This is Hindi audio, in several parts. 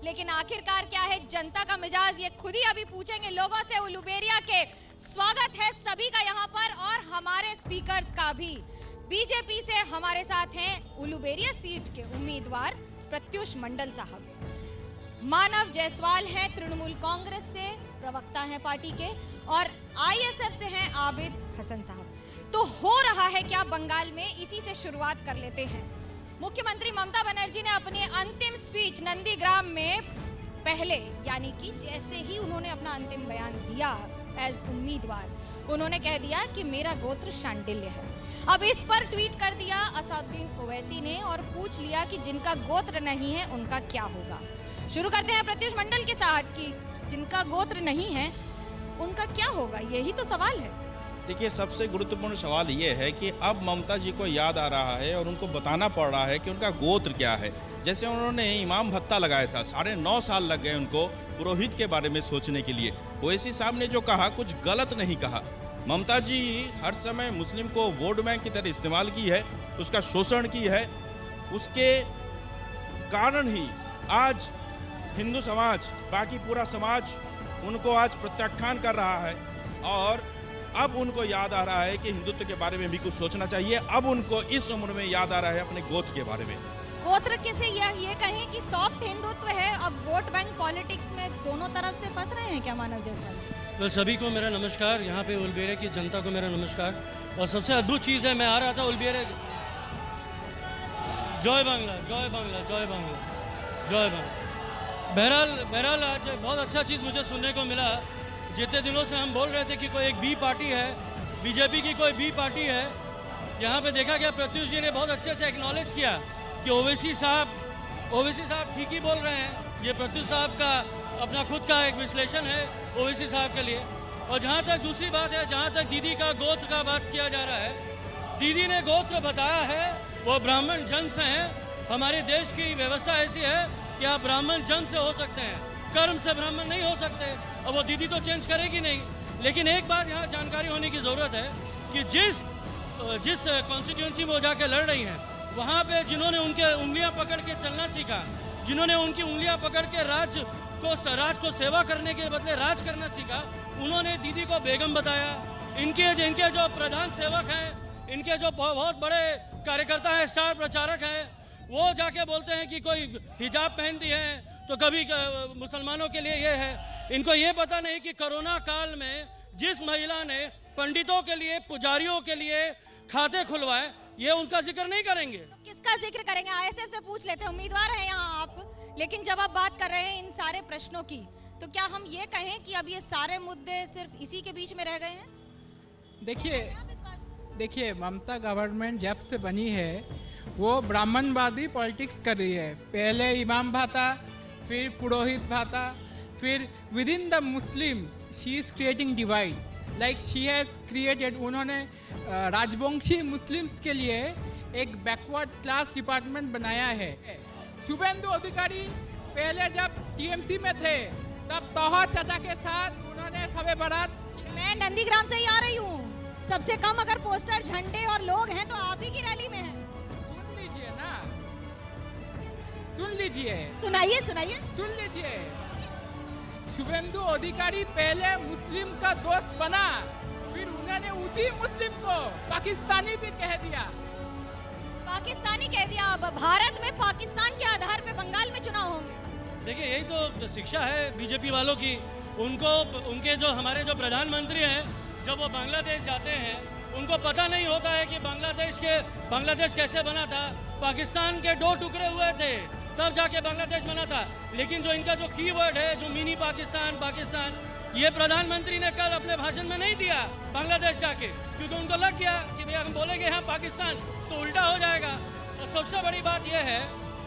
लेकिन आखिरकार क्या है जनता का मिजाज, ये खुद ही अभी पूछेंगे लोगों से। उलुबेरिया के स्वागत है सभी का यहाँ पर और हमारे स्पीकर्स का भी। बीजेपी से हमारे साथ हैं उलुबेरिया सीट के उम्मीदवार प्रत्युष मंडल साहब, मानव जायसवाल हैं तृणमूल कांग्रेस से, प्रवक्ता हैं पार्टी के, और आईएसएफ से हैं आबिद हसन साहब। तो हो रहा है क्या बंगाल में, इसी से शुरुआत कर लेते हैं। मुख्यमंत्री ममता बनर्जी ने अपनी अंतिम स्पीच नंदीग्राम में पहले, यानी कि जैसे ही उन्होंने अपना अंतिम बयान दिया एज उम्मीदवार, उन्होंने कह दिया कि मेरा गोत्र शांडिल्य है। अब इस पर ट्वीट कर दिया असदुद्दीन ओवैसी ने और पूछ लिया कि जिनका गोत्र नहीं है उनका क्या होगा। शुरू करते हैं प्रत्युष मंडल के साथ कि जिनका गोत्र नहीं है उनका क्या होगा, यही तो सवाल है। देखिए, सबसे गुरुत्वपूर्ण सवाल ये है कि अब ममता जी को याद आ रहा है और उनको बताना पड़ रहा है कि उनका गोत्र क्या है। जैसे उन्होंने इमाम भत्ता लगाया था, 9.5 साल लग गए उनको पुरोहित के बारे में सोचने के लिए। ओवैसी साहब ने जो कहा कुछ गलत नहीं कहा। ममता जी हर समय मुस्लिम को वोट बैंक की तरह इस्तेमाल की है, उसका शोषण की है। उसके कारण ही आज हिंदू समाज, बाकी पूरा समाज उनको आज प्रत्याख्यान कर रहा है और अब उनको याद आ रहा है कि हिंदुत्व के बारे में भी कुछ सोचना चाहिए। अब उनको इस उम्र में याद आ रहा है अपने गोत्र के बारे में। गोत्र किसे ये कहें कि सॉफ्ट हिंदुत्व है, अब वोट बैंक पॉलिटिक्स में दोनों तरफ से फंस रहे हैं क्या मानव जायसवाल? तो सभी को मेरा नमस्कार, यहाँ पे उलुबेरिया की जनता को मेरा नमस्कार। और सबसे अद्भुत चीज़ है, मैं आ रहा था उलुबेरिया, जय बांग्ला जय बांग्ला जय बांग्ला जय बांग्ला। बहरहाल आज बहुत अच्छा चीज़ मुझे सुनने को मिला। जितने दिनों से हम बोल रहे थे कि कोई एक बी पार्टी है, बीजेपी की कोई बी पार्टी है, यहाँ पे देखा गया प्रत्युष जी ने बहुत अच्छे से एक्नॉलेज किया कि ओवैसी साहब ठीक ही बोल रहे हैं। ये प्रत्युष साहब का अपना खुद का एक विश्लेषण है ओवैसी साहब के लिए। और जहाँ तक दूसरी बात है, जहाँ तक दीदी का गोत्र का बात किया जा रहा है, दीदी ने गोत्र बताया है, वो ब्राह्मण जन्म से हैं। हमारे देश की व्यवस्था ऐसी है कि आप ब्राह्मण जन्म से हो सकते हैं, कर्म से ब्राह्मण नहीं हो सकते। और वो दीदी तो चेंज करेगी नहीं। लेकिन एक बात यहाँ जानकारी होने की जरूरत है कि जिस कॉन्स्टिट्यूंसी में वो जाके लड़ रही हैं, वहाँ पे जिन्होंने उनके उंगलियां पकड़ के चलना सीखा, जिन्होंने उनकी उंगलियां पकड़ के राज को सेवा करने के बदले राज करना सीखा, उन्होंने दीदी को बेगम बताया। इनके जो प्रधान सेवक हैं, इनके जो बहुत बड़े कार्यकर्ता हैं, स्टार प्रचारक हैं, वो जाके बोलते हैं कि कोई हिजाब पहनती है तो कभी मुसलमानों के लिए ये है। इनको ये पता नहीं कि कोरोना काल में जिस महिला ने पंडितों के लिए, पुजारियों के लिए खाते खुलवाए, ये उनका जिक्र नहीं करेंगे। तो किसका जिक्र करेंगे? आईएसएफ से पूछ लेते हैं, उम्मीदवार हैं यहाँ आप। लेकिन जब आप बात कर रहे हैं इन सारे प्रश्नों की, तो क्या हम ये कहें कि अब ये सारे मुद्दे सिर्फ इसी के बीच में रह गए हैं? देखिए ममता गवर्नमेंट जब से बनी है वो ब्राह्मणवादी पॉलिटिक्स कर रही है। पहले इमाम भाता, फिर पुरोहित भाता, फिर with in the Muslims she is creating divide. Like she has created, उन्होंने राजवंशी मुस्लिम्स के लिए एक बैकवर्ड क्लास डिपार्टमेंट बनाया है। शुभेंदु अधिकारी पहले जब टीएमसी में थे तब तोहर चाचा के साथ उन्होंने शबे बारात। मैं नंदीग्राम से ही आ रही हूँ। सबसे कम अगर पोस्टर, झंडे और लोग हैं तो आप ही की रैली में हैं। सुन लीजिए ना, सुन लीजिए, सुन लीजिए। शुभेंदु अधिकारी पहले मुस्लिम का दोस्त बना, फिर उन्होंने उसी मुस्लिम को पाकिस्तानी भी कह दिया। पाकिस्तानी कह दिया। अब भारत में पाकिस्तान के आधार पे बंगाल में चुनाव होंगे। देखिए, यही तो शिक्षा है बीजेपी वालों की। उनके जो हमारे जो प्रधानमंत्री हैं, जब वो बांग्लादेश जाते हैं, उनको पता नहीं होता है कि बांग्लादेश कैसे बना था। पाकिस्तान के 2 टुकड़े हुए थे, तब जाके बांग्लादेश बना था। लेकिन जो इनका जो कीवर्ड है, जो मिनी पाकिस्तान, ये प्रधानमंत्री ने कल अपने भाषण में नहीं दिया बांग्लादेश जाके, क्योंकि उनको लग गया कि भाई हम बोलेंगे यहाँ पाकिस्तान तो उल्टा हो जाएगा। और सबसे बड़ी बात यह है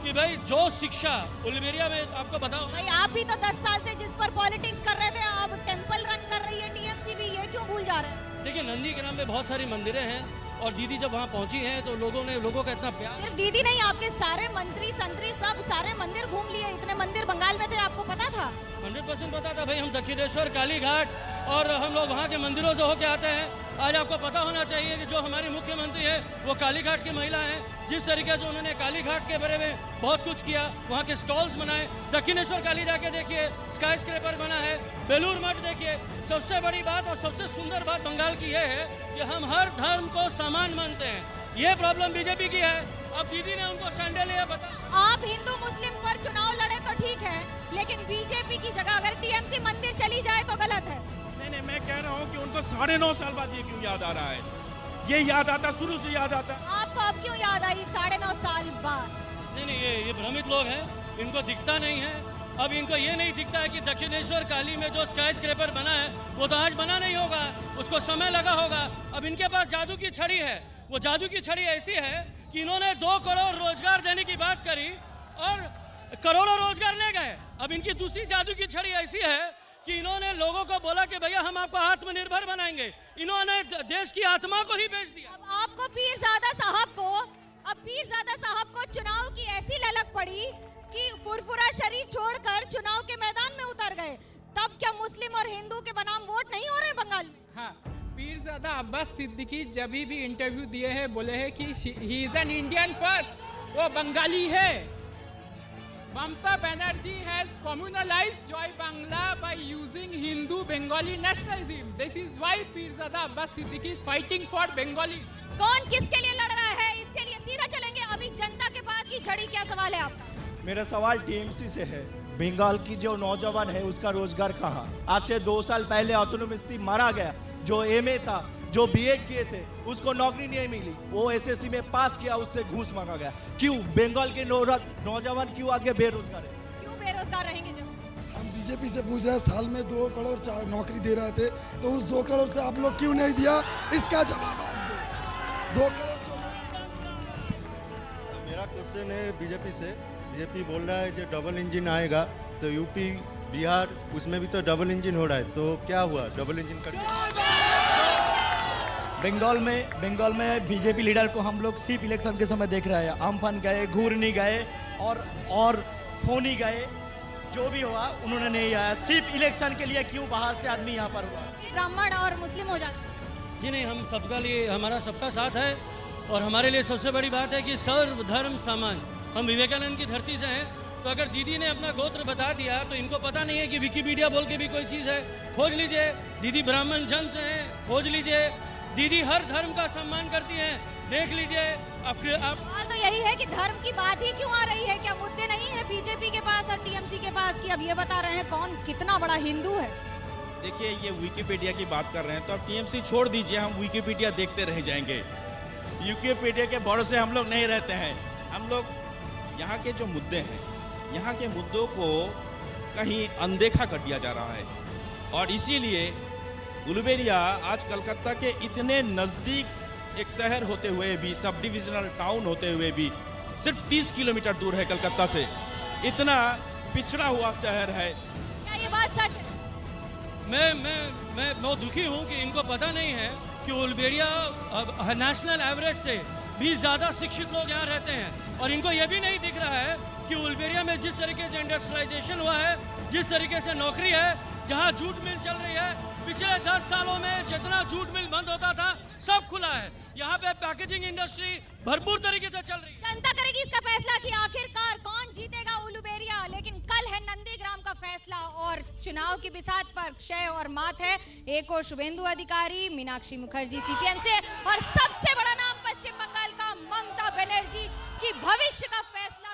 कि भाई जो शिक्षा उलुबेरिया में, आपको बताओ भाई, आप भी तो 10 साल से जिस पर पॉलिटिक्स कर रहे थे, अब टेंपल रन कर रही है टीएमसी भी, ये क्यों भूल जा रहे हैं? देखिए, नंदीग्राम में बहुत सारी मंदिरें हैं और दीदी जब वहाँ पहुंची हैं तो लोगों का इतना प्यार। सिर्फ दीदी नहीं, आपके सारे मंत्री संतरी सब सारे मंदिर घूम लिए। इतने मंदिर बंगाल में थे, आपको पता था? 100% पता था भाई। हम दक्षिणेश्वर, कालीघाट, और हम लोग वहाँ के मंदिरों से होके आते हैं। आज आपको पता होना चाहिए कि जो हमारी मुख्यमंत्री है वो कालीघाट की महिला है। जिस तरीके से उन्होंने कालीघाट के बारे में बहुत कुछ किया, वहाँ के स्टॉल्स बनाए, दक्षिणेश्वर काली जाके देखिए, स्काई स्क्रैपर बना है, बेलूर मठ देखिए। सबसे बड़ी बात और सबसे सुंदर बात बंगाल की यह है कि हम हर धर्म को समान मानते हैं। ये प्रॉब्लम बीजेपी की है। अब दीदी ने उनको सैंडल बता, आप हिंदू मुस्लिम पर चुनाव लड़े तो ठीक है, लेकिन बीजेपी की जगह अगर टीएमसी मंदिर चली जाए तो गलत है। नहीं, मैं कह रहा हूँ कि उनको 9.5 साल बाद ये क्यों याद आ रहा है? ये याद आता, शुरू से याद आता। आपको अब क्यों याद आई 9.5 साल बाद? नहीं, ये भ्रमित लोग हैं, इनको दिखता नहीं है। अब इनको ये नहीं दिखता है कि दक्षिणेश्वर काली में जो स्काई स्क्रैपर बना है वो तो आज बना नहीं होगा, उसको समय लगा होगा। अब इनके पास जादू की छड़ी है। वो जादू की छड़ी ऐसी है कि इन्होंने 2 करोड़ रोजगार देने की बात करी और करोड़ों रोजगार ले गए। अब इनकी दूसरी जादू की छड़ी ऐसी है कि इन्होंने लोगों को बोला कि भैया हम आपको आत्मनिर्भर बनाएंगे। इन्होंने देश की आत्मा को ही बेच दिया। अब आपको पीरजादा साहब को चुनाव की ऐसी ललक पड़ी कि फुरफुरा शरीफ छोड़कर चुनाव के मैदान में उतर गए। तब क्या मुस्लिम और हिंदू के बनाम वोट नहीं हो रहे बंगाल में? हाँ, पीरजादा अब्बास सिद्दीकी जब भी इंटरव्यू दिए हैं बोले हैं कि he is an Indian first, वो बंगाली है। Mamata Banerjee has communalized Joy Bangla by using Hindu Bengali nationalism. This is why Pirzada Abbas Siddiqui is fighting for Bengali. कौन किसके लिए लड़ रहा है, इसके लिए सीधा चलेंगे। अभी जनता के पास की छड़ी, क्या सवाल है आपका? मेरा सवाल टीएमसी से है। बंगाल की जो नौजवान है उसका रोजगार कहाँ? आज से 2 साल पहले अतुल मिस्त्री मारा गया, जो एमए था, जो बीएड किए थे, उसको नौकरी नहीं मिली। वो एसएससी में पास किया, उससे घूस मांगा गया। क्यों बंगाल के नौजवान क्यों आगे बेरोजगार है? क्यों बेरोजगार रहेंगे? जब हम बीजेपी से पूछ रहे हैं, साल में 2 करोड़ नौकरी दे रहे थे, तो उस 2 करोड़ से आप लोग क्यों नहीं दिया? इसका जवाब आप दो। 2 करोड़ मेरा क्वेश्चन है बीजेपी से। बीजेपी बोल रहा है जो डबल इंजन आएगा, तो यूपी बिहार उसमें भी तो डबल इंजन हो रहा है, तो क्या हुआ डबल इंजन करके? बंगाल में बीजेपी लीडर को हम लोग सिर्फ इलेक्शन के समय देख रहे हैं। अम्फन गए, घूरनी गए और फोनी गए, जो भी हुआ उन्होंने नहीं आया। सिर्फ इलेक्शन के लिए क्यों बाहर से आदमी यहाँ पर हुआ? ब्राह्मण और मुस्लिम हो जाते। जी नहीं, हम सबका लिए, हमारा सबका साथ है और हमारे लिए सबसे बड़ी बात है कि सर्वधर्म समान। हम विवेकानंद की धरती से हैं, तो अगर दीदी ने अपना गोत्र बता दिया तो इनको पता नहीं है कि विकिपीडिया बोल के भी कोई चीज़ है। खोज लीजिए, दीदी ब्राह्मण जन से हैं, खोज लीजिए। दीदी हर धर्म का सम्मान करती हैं, देख लीजिए। आप सवाल तो यही है कि धर्म की बात ही क्यों आ रही है? क्या मुद्दे नहीं है बीजेपी के पास और टीएमसी के पास कि अब ये बता रहे हैं कौन कितना बड़ा हिंदू है? देखिए, ये विकिपीडिया की बात कर रहे हैं तो अब टीएमसी छोड़ दीजिए, हम विकिपीडिया देखते रह जाएंगे। विकिपीडिया के भरोसे हम लोग नहीं रहते हैं। हम लोग यहाँ के जो मुद्दे हैं, यहाँ के मुद्दों को कहीं अनदेखा कर दिया जा रहा है और इसीलिए उलुबेरिया आज कलकत्ता के इतने नज़दीक एक शहर होते हुए भी, सब डिविजनल टाउन होते हुए भी, सिर्फ 30 किलोमीटर दूर है कलकत्ता से। इतना पिछड़ा हुआ शहर है। क्या ये बात सच है? मैं बहुत दुखी हूँ कि इनको पता नहीं है कि उलुबेरिया नेशनल एवरेज से भी ज़्यादा शिक्षित लोग यहाँ रहते हैं और इनको ये भी नहीं दिख रहा है कि उलुबेरिया में जिस तरीके से इंडस्ट्रियलाइजेशन हुआ है, जिस तरीके से नौकरी है, जहाँ जूट मिल चल रही है, पिछले 10 सालों में जितना जूट मिल बंद होता था सब खुला है। यहाँ पे पैकेजिंग इंडस्ट्री भरपूर तरीके से चल रही है। जनता करेगी इसका फैसला कि आखिरकार कौन जीतेगा उलुबेरिया। लेकिन कल है नंदीग्राम का फैसला और चुनाव की बिसात पर क्षय और मात है। एक और शुभेंदु अधिकारी, मीनाक्षी मुखर्जी सीपीएम से और सबसे बड़ा नाम पश्चिम बंगाल का ममता बनर्जी की भविष्य का फैसला